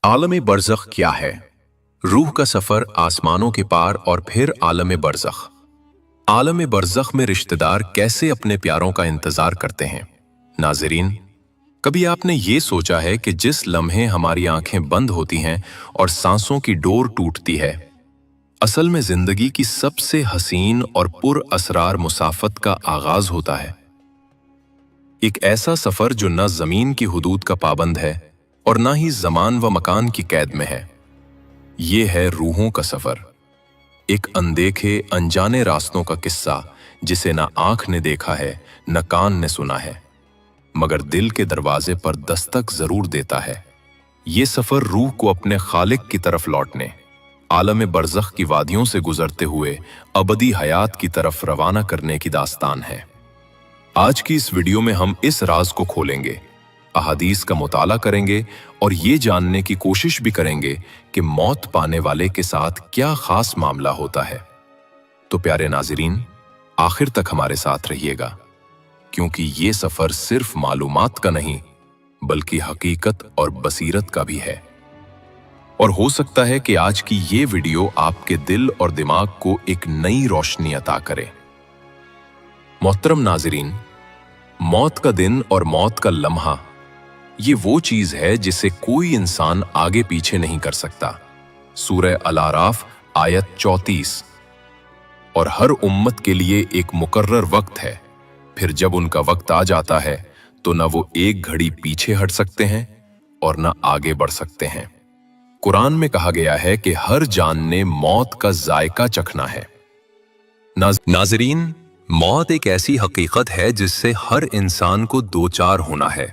आलम बरज़ख क्या है? रूह का सफ़र आसमानों के पार और फिर आलम बरज़ख। आलम बरज़ख में रिश्तेदार कैसे अपने प्यारों का इंतज़ार करते हैं। नाज़रीन, कभी आपने ये सोचा है कि जिस लम्हे हमारी आंखें बंद होती हैं और सांसों की डोर टूटती है, असल में ज़िंदगी की सबसे हसीन और पुर असरार मुसाफत का आगाज़ होता है। एक ऐसा सफ़र जो न ज़मीन की हुदूद का पाबंद है और ना ही ज़मान व मकान की कैद में है। ये है रूहों का सफ़र, एक अनदेखे अनजाने रास्तों का किस्सा जिसे ना आँख ने देखा है न कान ने सुना है, मगर दिल के दरवाजे पर दस्तक ज़रूर देता है। ये सफ़र रूह को अपने खालिक की तरफ लौटने, आलम बरज़ख की वादियों से गुजरते हुए अबदी हयात की तरफ रवाना करने की दास्तान है। आज की इस वीडियो में हम इस राज को खोलेंगे, अहादीस का मुताला करेंगे और ये जानने की कोशिश भी करेंगे कि मौत पाने वाले के साथ क्या खास मामला होता है। तो प्यारे नाज़रीन, आखिर तक हमारे साथ रहिएगा, क्योंकि ये सफ़र सिर्फ मालूमात का नहीं बल्कि हकीकत और बसीरत का भी है। और हो सकता है कि आज की ये वीडियो आपके दिल और दिमाग को एक नई रोशनी अता करे। मोहतरम नाज़रीन, मौत का दिन और मौत का लम्हा ये वो चीज है जिसे कोई इंसान आगे पीछे नहीं कर सकता। सूरह अल-आराफ आयत 34। और हर उम्मत के लिए एक मुकर्रर वक्त है, फिर जब उनका वक्त आ जाता है तो न वो एक घड़ी पीछे हट सकते हैं और न आगे बढ़ सकते हैं। कुरान में कहा गया है कि हर जान ने मौत का जायका चखना है। नाज़रीन, मौत एक ऐसी हकीकत है जिससे हर इंसान को दो चार होना है।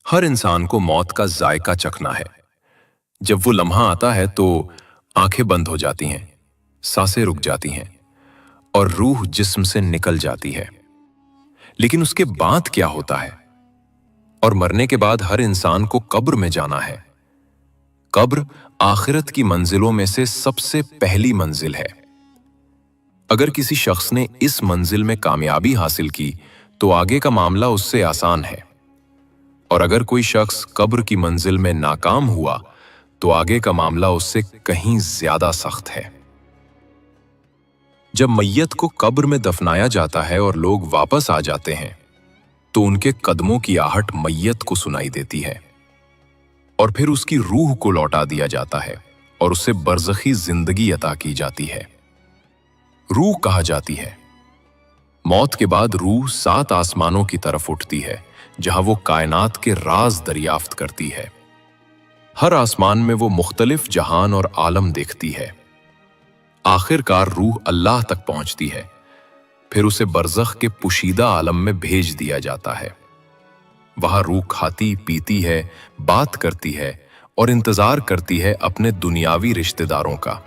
हर इंसान को मौत का जायका चखना है। जब वो लम्हा आता है तो आंखें बंद हो जाती हैं, सांसें रुक जाती हैं और रूह जिस्म से निकल जाती है। लेकिन उसके बाद क्या होता है? और मरने के बाद हर इंसान को कब्र में जाना है। कब्र आखिरत की मंजिलों में से सबसे पहली मंजिल है। अगर किसी शख्स ने इस मंजिल में कामयाबी हासिल की तो आगे का मामला उससे आसान है, और अगर कोई शख्स कब्र की मंजिल में नाकाम हुआ तो आगे का मामला उससे कहीं ज्यादा सख्त है। जब मैयत को कब्र में दफनाया जाता है और लोग वापस आ जाते हैं तो उनके कदमों की आहट मैयत को सुनाई देती है, और फिर उसकी रूह को लौटा दिया जाता है और उसे बरज़खी जिंदगी अता की जाती है। रूह कहा जाती है। मौत के बाद रूह 7 आसमानों की तरफ उठती है, जहां वो कायनात के राज दरियाफ्त करती है। हर आसमान में वो मुख्तलिफ जहान और आलम देखती है। आखिरकार रूह अल्लाह तक पहुंचती है, फिर उसे बरज़ख के पुशीदा आलम में भेज दिया जाता है। वहां रूह खाती पीती है, बात करती है और इंतजार करती है अपने दुनियावी रिश्तेदारों का।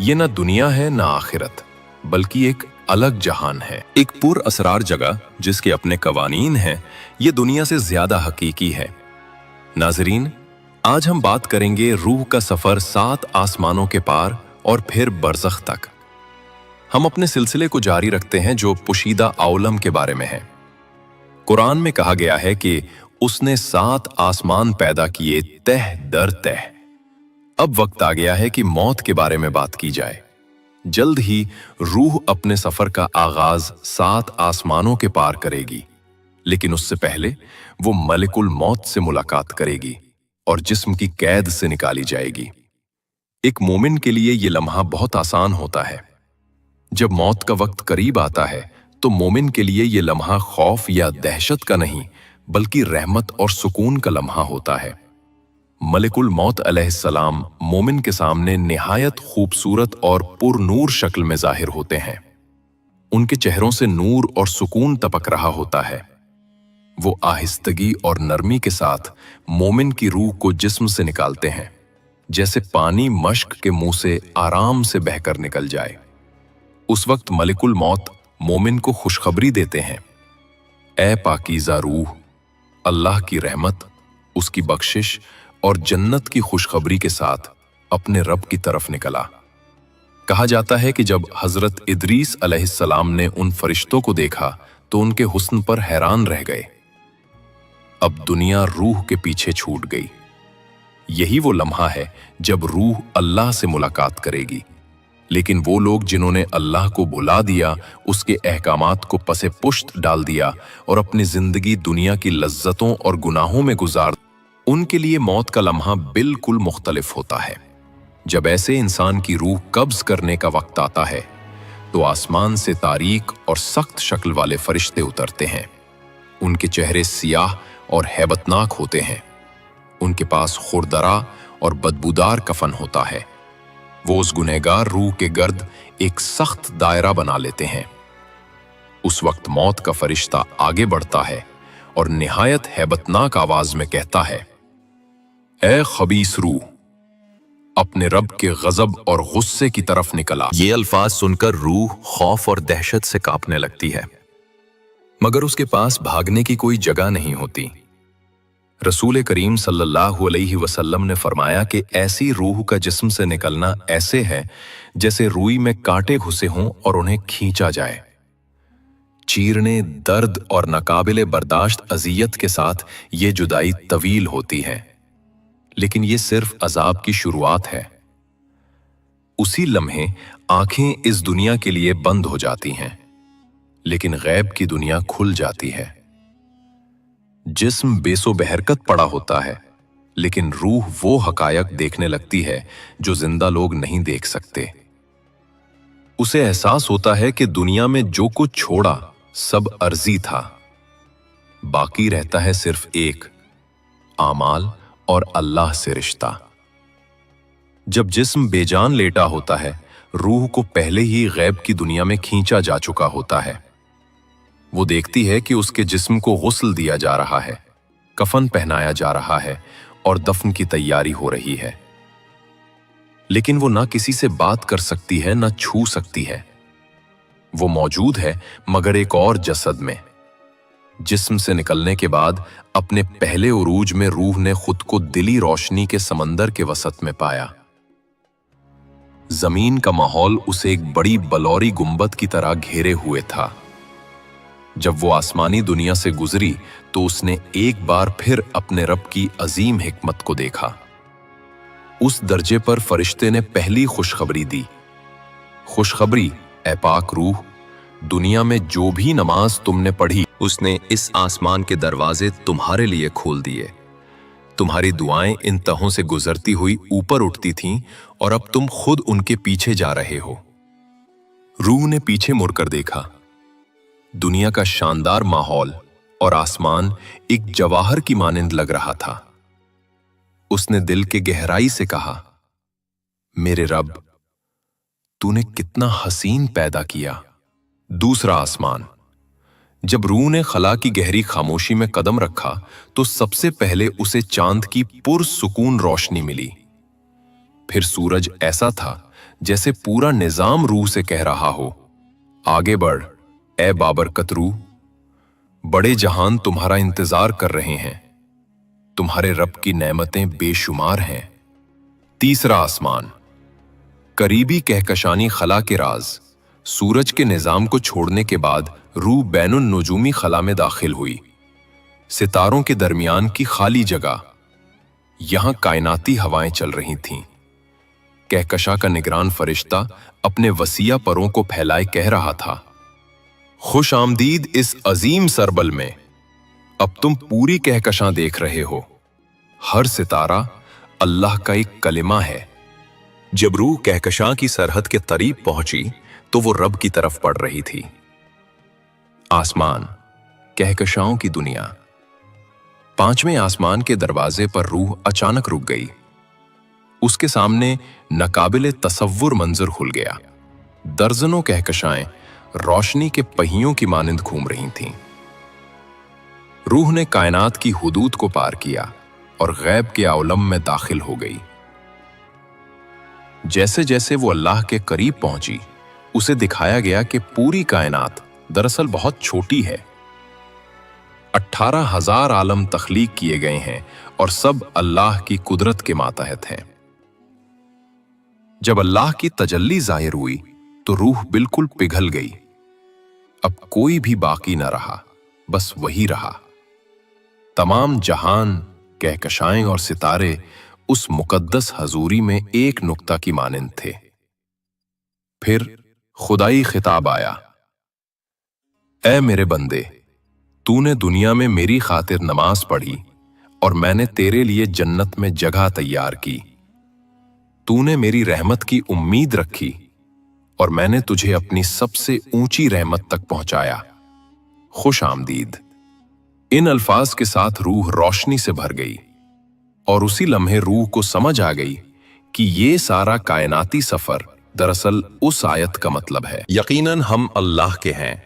ये ना दुनिया है ना आखिरत, बल्कि एक अलग जहान है, एक पुर असरार जगह जिसके अपने कवानीन हैं। ये दुनिया से ज्यादा हकीकी है। नाज़रीन, आज हम बात करेंगे रूह का सफर 7 आसमानों के पार और फिर बरज़ख तक। हम अपने सिलसिले को जारी रखते हैं जो पुशीदा आलम के बारे में है। कुरान में कहा गया है कि उसने 7 आसमान पैदा किए तह दर तह। अब वक्त आ गया है कि मौत के बारे में बात की जाए। जल्द ही रूह अपने सफर का आगाज 7 आसमानों के पार करेगी, लेकिन उससे पहले वो मलिकुल मौत से मुलाकात करेगी और जिस्म की कैद से निकाली जाएगी। एक मोमिन के लिए ये लम्हा बहुत आसान होता है। जब मौत का वक्त करीब आता है तो मोमिन के लिए ये लम्हा खौफ या दहशत का नहीं बल्कि रहमत और सुकून का लम्हा होता है। मलिकुल मौत अलैहिस्सलाम मोमिन के सामने निहायत खूबसूरत और पुरनूर शक्ल में जाहिर होते हैं। उनके चेहरों से नूर और सुकून टपक रहा होता है। वो आहिस्तगी और नरमी के साथ मोमिन की रूह को जिस्म से निकालते हैं, जैसे पानी मश्क के मुंह से आराम से बहकर निकल जाए। उस वक्त मलिकुल मौत मोमिन को खुशखबरी देते हैं, ऐ पाकीज़ा रूह, अल्लाह की रहमत, उसकी बख्शिश और जन्नत की खुशखबरी के साथ अपने रब की तरफ निकला। कहा जाता है कि जब हजरत इदरीस अलैहिस्सलाम ने उन फरिश्तों को देखा तो उनके हुस्न पर हैरान रह गए। अब दुनिया रूह के पीछे छूट गई। यही वो लम्हा है जब रूह अल्लाह से मुलाकात करेगी। लेकिन वो लोग जिन्होंने अल्लाह को भुला दिया, उसके अहकामात को पसे पुश्त डाल दिया और अपनी जिंदगी दुनिया की लज्जतों और गुनाहों में गुजार, उनके लिए मौत का लम्हा बिल्कुल मुख्तलिफ होता है। जब ऐसे इंसान की रूह कब्ज करने का वक्त आता है तो आसमान से तारीक और सख्त शक्ल वाले फरिश्ते उतरते हैं। उनके चेहरे सियाह और हैबतनाक होते हैं। उनके पास खुरदरा और बदबूदार कफन होता है। वो उस गुनहगार रूह के गर्द एक सख्त दायरा बना लेते हैं। उस वक्त मौत का फरिश्ता आगे बढ़ता है और निहायत हैबतनाक आवाज में कहता है, ए खबीस रूह, अपने रब के गजब और गुस्से की तरफ निकला। ये अल्फाज सुनकर रूह खौफ और दहशत से कांपने लगती है, मगर उसके पास भागने की कोई जगह नहीं होती। रसूल करीम सल्लल्लाहु अलैहि वसल्लम ने फरमाया कि ऐसी रूह का जिस्म से निकलना ऐसे है जैसे रुई में कांटे घुसे हों और उन्हें खींचा जाए। चीरने, दर्द और नाकाबिले बर्दाश्त अजियत के साथ ये जुदाई तवील होती है, लेकिन ये सिर्फ अजाब की शुरुआत है। उसी लम्हे आंखें इस दुनिया के लिए बंद हो जाती हैं, लेकिन गैब की दुनिया खुल जाती है। जिस्म बेसो बहरकत पड़ा होता है, लेकिन रूह वो हकायक देखने लगती है जो जिंदा लोग नहीं देख सकते। उसे एहसास होता है कि दुनिया में जो कुछ छोड़ा सब अर्जी था, बाकी रहता है सिर्फ एक, आमाल और अल्लाह से रिश्ता। जब जिस्म बेजान लेटा होता है, रूह को पहले ही गैब की दुनिया में खींचा जा चुका होता है। वो देखती है कि उसके जिस्म को गुस्ल दिया जा रहा है, कफन पहनाया जा रहा है और दफन की तैयारी हो रही है। लेकिन वो ना किसी से बात कर सकती है, ना छू सकती है। वो मौजूद है मगर एक और जसद में। जिस्म से निकलने के बाद अपने पहले उरूज में रूह ने खुद को दिली रोशनी के समंदर के वसत में पाया। जमीन का माहौल उसे एक बड़ी बलौरी गुंबद की तरह घेरे हुए था। जब वो आसमानी दुनिया से गुजरी तो उसने एक बार फिर अपने रब की अजीम हिकमत को देखा। उस दर्जे पर फरिश्ते ने पहली खुशखबरी दी, खुशखबरी ए पाक रूह, दुनिया में जो भी नमाज तुमने पढ़ी उसने इस आसमान के दरवाजे तुम्हारे लिए खोल दिए। तुम्हारी दुआएं इन तहों से गुजरती हुई ऊपर उठती थीं और अब तुम खुद उनके पीछे जा रहे हो। रूह ने पीछे मुड़कर देखा। दुनिया का शानदार माहौल और आसमान एक जवाहर की मानिंद लग रहा था। उसने दिल के गहराई से कहा, मेरे रब, तूने कितना हसीन पैदा किया। दूसरा आसमान। जब रूह ने खला की गहरी खामोशी में कदम रखा तो सबसे पहले उसे चांद की पुरसुकून रोशनी मिली। फिर सूरज ऐसा था जैसे पूरा निजाम रूह से कह रहा हो, आगे बढ़ ए बाबरकत रूह, बड़े जहान तुम्हारा इंतजार कर रहे हैं। तुम्हारे रब की नेमतें बेशुमार हैं। तीसरा आसमान। करीबी कहकशानी खला के राज। सूरज के निजाम को छोड़ने के बाद रूह बैनुन नुजूमी खला में दाखिल हुई। सितारों के दरमियान की खाली जगह, यहां कायनाती हवाएं चल रही थीं। कहकशा का निगरान फरिश्ता अपने वसीया परों को फैलाए कह रहा था, खुश आमदीद इस अजीम सरबल में। अब तुम पूरी कहकशां देख रहे हो। हर सितारा अल्लाह का एक कलिमा है। जब रूह कहकशां की सरहद के करीब पहुंची तो वो रब की तरफ बढ़ रही थी। आसमान, कहकशाओं की दुनिया। पांचवें आसमान के दरवाजे पर रूह अचानक रुक गई। उसके सामने नाकाबिले तसव्वुर मंजर खुल गया। दर्जनों कहकशाएं रोशनी के पहियों की मानिंद घूम रही थीं। रूह ने कायनात की हुदूद को पार किया और गैब के आलम में दाखिल हो गई। जैसे जैसे वो अल्लाह के करीब पहुंची, उसे दिखाया गया कि पूरी कायनात दरअसल बहुत छोटी है। 18,000 आलम तख्लीक किए गए हैं और सब अल्लाह की कुदरत के मातहत हैं। जब अल्लाह की तजल्ली जाहिर हुई तो रूह बिल्कुल पिघल गई। अब कोई भी बाकी न रहा, बस वही रहा। तमाम जहान, कहकशाएं और सितारे उस मुकद्दस हजूरी में एक नुक्ता की मानिंद थे। फिर खुदाई खिताब आया, ऐ मेरे बंदे, तूने दुनिया में मेरी खातिर नमाज पढ़ी और मैंने तेरे लिए जन्नत में जगह तैयार की। तूने मेरी रहमत की उम्मीद रखी और मैंने तुझे अपनी सबसे ऊंची रहमत तक पहुंचाया। खुश आमदीद। इन अल्फाज के साथ रूह रोशनी से भर गई और उसी लम्हे रूह को समझ आ गई कि ये सारा कायनाती सफर दरअसल उस आयत का मतलब है, यकीनन हम अल्लाह के हैं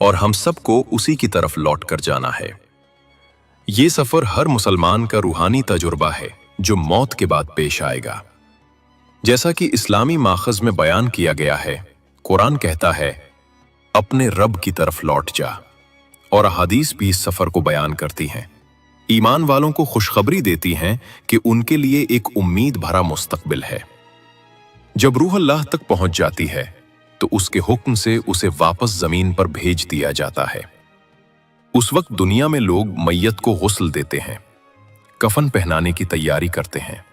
और हम सबको उसी की तरफ लौट कर जाना है। ये सफर हर मुसलमान का रूहानी तजुर्बा है जो मौत के बाद पेश आएगा। जैसा कि इस्लामी माखज़ में बयान किया गया है, कुरान कहता है अपने रब की तरफ लौट जा, और हदीस भी इस सफर को बयान करती हैं। ईमान वालों को खुशखबरी देती हैं कि उनके लिए एक उम्मीद भरा मुस्तकबिल है। जब रूह अल्लाह तक पहुंच जाती है तो उसके हुक्म से उसे वापस जमीन पर भेज दिया जाता है। उस वक्त दुनिया में लोग मैयत को गुस्ल देते हैं, कफन पहनाने की तैयारी करते हैं।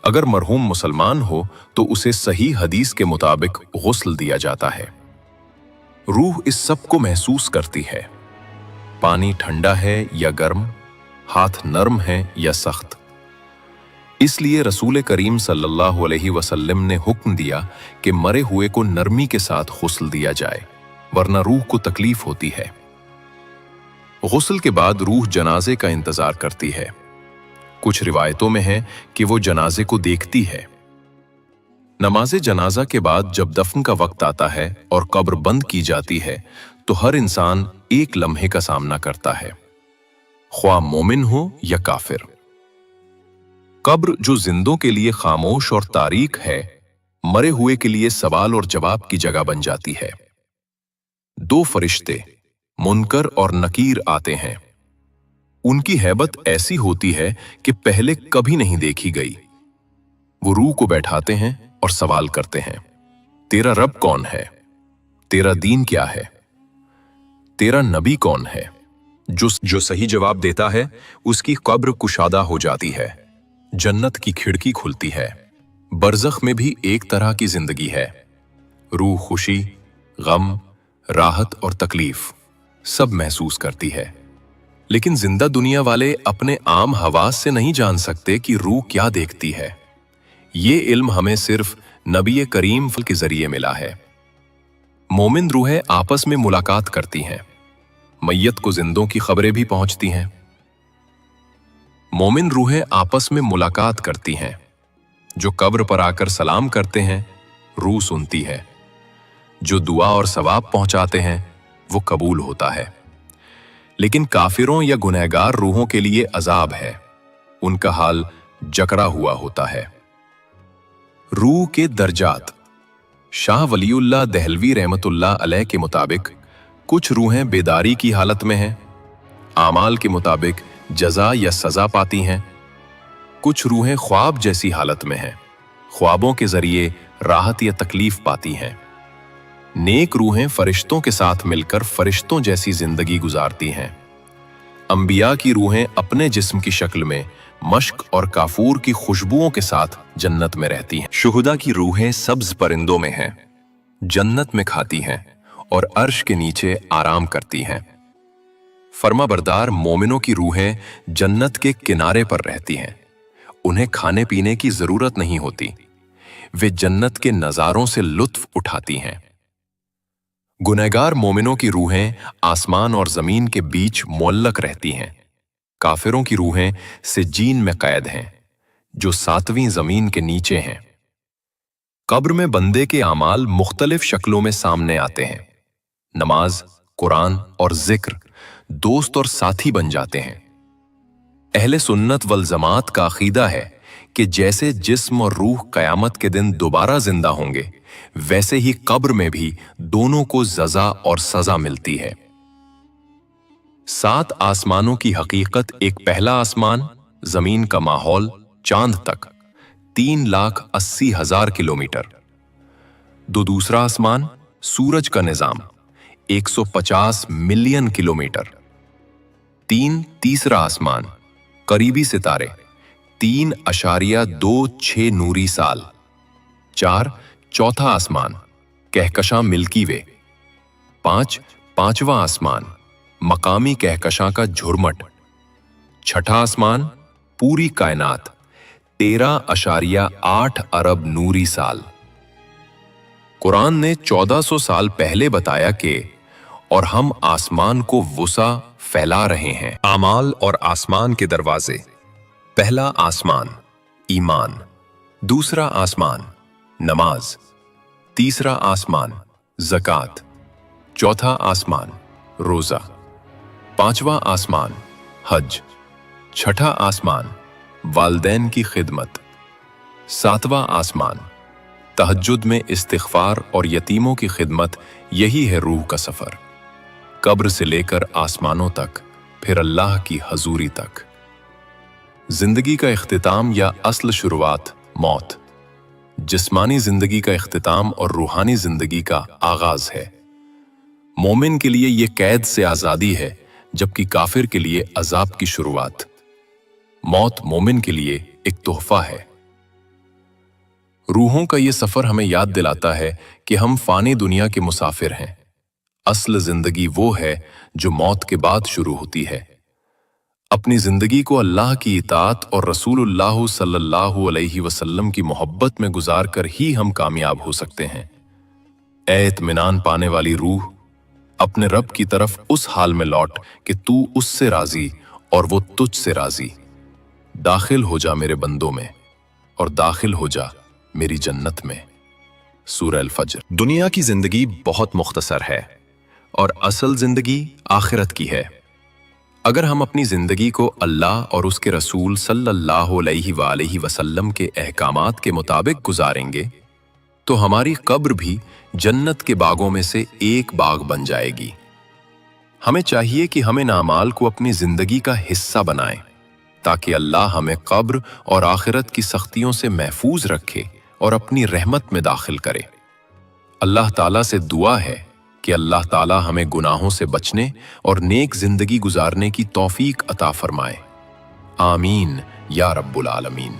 अगर मरहूम मुसलमान हो तो उसे सही हदीस के मुताबिक गुस्ल दिया जाता है। रूह इस सब को महसूस करती है, पानी ठंडा है या गर्म, हाथ नरम है या सख्त। इसलिए रसूल करीम सल्लल्लाहु अलैहि वसल्लम ने हुक्म दिया कि मरे हुए को नरमी के साथ गुस्ल दिया जाए, वरना रूह को तकलीफ होती है। गुस्ल के बाद रूह जनाजे का इंतजार करती है। कुछ रिवायतों में है कि वो जनाजे को देखती है। नमाज़े जनाजा के बाद जब दफन का वक्त आता है और कब्र बंद की जाती है तो हर इंसान एक लम्हे का सामना करता है, ख्वाह मोमिन हो या काफिर। कब्र जो जिंदों के लिए खामोश और तारीक है, मरे हुए के लिए सवाल और जवाब की जगह बन जाती है। दो फरिश्ते मुनकर और नकीर आते हैं। उनकी हैबत ऐसी होती है कि पहले कभी नहीं देखी गई। वो रूह को बैठाते हैं और सवाल करते हैं, तेरा रब कौन है? तेरा दीन क्या है? तेरा नबी कौन है? जो सही जवाब देता है उसकी कब्र कुशादा हो जाती है, जन्नत की खिड़की खुलती है। बरज़ख में भी एक तरह की जिंदगी है। रूह खुशी, गम, राहत और तकलीफ सब महसूस करती है। लेकिन जिंदा दुनिया वाले अपने आम हवास से नहीं जान सकते कि रूह क्या देखती है। ये इल्म हमें सिर्फ नबी करीम के जरिए मिला है। मोमिन रूहें आपस में मुलाकात करती हैं, मैयत को जिंदों की खबरें भी पहुंचती हैं। मोमिन रूहें आपस में मुलाकात करती हैं। जो कब्र पर आकर सलाम करते हैं, रूह सुनती है। जो दुआ और सवाब पहुंचाते हैं, वो कबूल होता है। लेकिन काफिरों या गुनहगार रूहों के लिए अजाब है, उनका हाल जकड़ा हुआ होता है। रूह के दर्जात। शाह वलीउल्लाह दहलवी रहमतुल्लाह अलैह के मुताबिक कुछ रूहें बेदारी की हालत में हैं, आमाल के मुताबिक जजा या सजा पाती हैं। कुछ रूहें ख्वाब जैसी हालत में हैं, ख्वाबों के जरिए राहत या तकलीफ पाती हैं। नेक रूहें फरिश्तों के साथ मिलकर फरिश्तों जैसी जिंदगी गुजारती हैं। अंबिया की रूहें अपने जिस्म की शक्ल में मश्क और काफूर की खुशबुओं के साथ जन्नत में रहती हैं। शुहदा की रूहें सब्ज परिंदों में हैं, जन्नत में खाती हैं और अर्श के नीचे आराम करती हैं। फर्माबरदार मोमिनों की रूहें जन्नत के किनारे पर रहती हैं। उन्हें खाने पीने की जरूरत नहीं होती, वे जन्नत के नजारों से लुत्फ उठाती हैं। गुनहगार मोमिनों की रूहें आसमान और जमीन के बीच मुअल्लक रहती हैं। काफिरों की रूहें सिज्जीन में कैद हैं, जो 7वीं जमीन के नीचे हैं। कब्र में बंदे के आमाल मुख्तलिफ शक्लों में सामने आते हैं। नमाज, कुरान और जिक्र दोस्त और साथी बन जाते हैं। अहले सुन्नत वल जमात का अकीदा है कि जैसे जिस्म और रूह कयामत के दिन दोबारा जिंदा होंगे, वैसे ही कब्र में भी दोनों को जजा और सजा मिलती है। 7 आसमानों की हकीकत एक पहला आसमान, जमीन का माहौल, चांद तक 3,80,000 किलोमीटर। दूसरा आसमान, सूरज का निजाम 150 मिलियन किलोमीटर। तीसरा आसमान, करीबी सितारे 3.26 नूरी साल। 4 चौथा आसमान कहकशां मिल्की वे। 5 पांचवा आसमान मकामी कहकशां का झुरमट। छठा आसमान पूरी कायनात 13.8 अरब नूरी साल। कुरान ने 1400 साल पहले बताया कि और हम आसमान को वुसा फैला रहे हैं। आमाल और आसमान के दरवाजे। पहला आसमान ईमान, दूसरा आसमान नमाज, तीसरा आसमान ज़कात, चौथा आसमान रोजा, पांचवा आसमान हज, छठा आसमान वालदैन की खिदमत, सातवां आसमान तहज्जुद में इस्तिग़फ़ार और यतीमों की खिदमत। यही है रूह का सफ़र, कब्र से लेकर आसमानों तक, फिर अल्लाह की हजूरी तक। जिंदगी का इख्तिताम या असल शुरुआत मौत, जिस्मानी जिंदगी का इख्तिताम और रूहानी जिंदगी का आगाज है। मोमिन के लिए यह कैद से आज़ादी है, जबकि काफिर के लिए अजाब की शुरुआत। मौत मोमिन के लिए एक तोहफा है। रूहों का यह सफर हमें याद दिलाता है कि हम फानी दुनिया के मुसाफिर हैं। असल जिंदगी वो है जो मौत के बाद शुरू होती है। अपनी जिंदगी को अल्लाह की इताअत और रसूलुल्लाह सल्लल्लाहु अलैहि वसल्लम की मोहब्बत में गुजार कर ही हम कामयाब हो सकते हैं। ए इत्मीनान पाने वाली रूह, अपने रब की तरफ उस हाल में लौट कि तू उससे राजी और वो तुझसे राजी। दाखिल हो जा मेरे बंदों में और दाखिल हो जा मेरी जन्नत में। सूरह अल फज्र। दुनिया की जिंदगी बहुत मुख्तसर है और असल जिंदगी आखिरत की है। अगर हम अपनी जिंदगी को अल्लाह और उसके रसूल सल्लल्लाहु अलैहि वसल्लम के अहकामात के मुताबिक गुजारेंगे तो हमारी कब्र भी जन्नत के बागों में से एक बाग बन जाएगी। हमें चाहिए कि हम इन आमाल को अपनी जिंदगी का हिस्सा बनाएं, ताकि अल्लाह हमें कब्र और आखिरत की सख्तियों से महफूज रखे और अपनी रहमत में दाखिल करे। अल्लाह ताला से दुआ है कि अल्लाह ताला हमें गुनाहों से बचने और नेक जिंदगी गुजारने की तौफीक अता फरमाए। आमीन या रब्बुल आलमीन।